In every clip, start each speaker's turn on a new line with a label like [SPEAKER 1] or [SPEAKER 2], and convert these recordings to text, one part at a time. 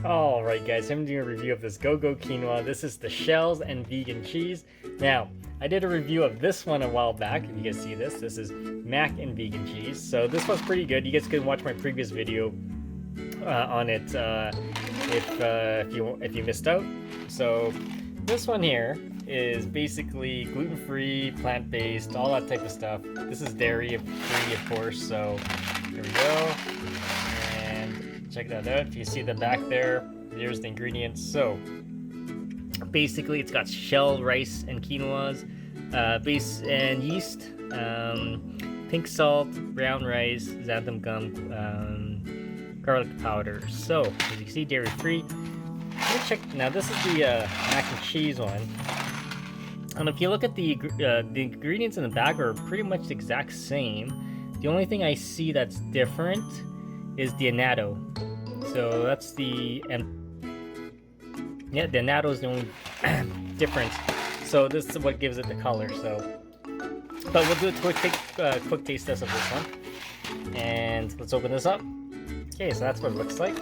[SPEAKER 1] Alright guys, I'm doing a review of this GoGo Quinoa. This is the shells and vegan cheese. Now, I did a review of this one a while back. If you guys see this, this is mac and vegan cheese. So this one's pretty good. You guys can watch my previous video on it if you missed out. So this one here is basically gluten-free, plant-based, all that type of stuff. This is dairy-free, of course, so here we go. And check that out. If you see the back there, there's the ingredients. So basically it's got shell, rice, and quinoas, base and yeast, pink salt, brown rice, xanthan gum, garlic powder. So as you can see, dairy-free. Let me check. Now this is the mac and cheese one. And if you look at the ingredients in the back are pretty much the exact same. The only thing I see that's different is the annatto. So that's the the annatto is the only difference. So this is what gives it the color. So, but we'll do a quick taste test of this one. And let's open this up. Okay, so that's what it looks like.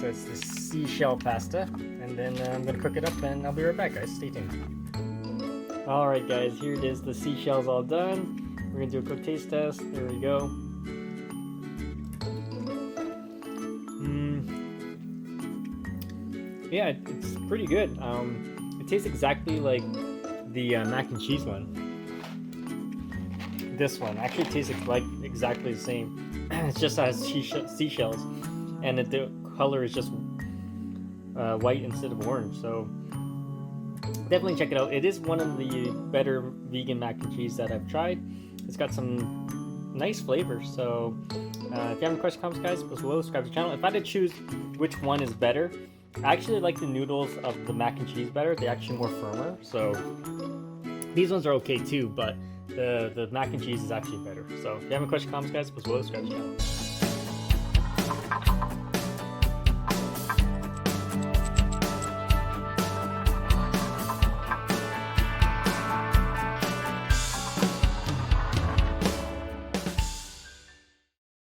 [SPEAKER 1] So it's the seashell pasta, and then I'm gonna cook it up, and I'll be right back, guys. Stay tuned. Alright guys, here it is, the seashells all done. We're gonna do a quick taste test. There we go. Yeah, it's pretty good. It tastes exactly like the mac and cheese one. This one actually tastes like exactly the same. It just has seashells, and the color is just white instead of orange. So definitely check it out. It is one of the better vegan mac and cheese that I've tried. It's got some nice flavors. So if you have any questions, comments, guys, post below, subscribe to the channel. If I had to choose which one is better, I actually like the noodles of the mac and cheese better. They're actually more firmer. So these ones are okay too, but the mac and cheese is actually better. So if you have any questions, comments, guys, post below, subscribe to the channel.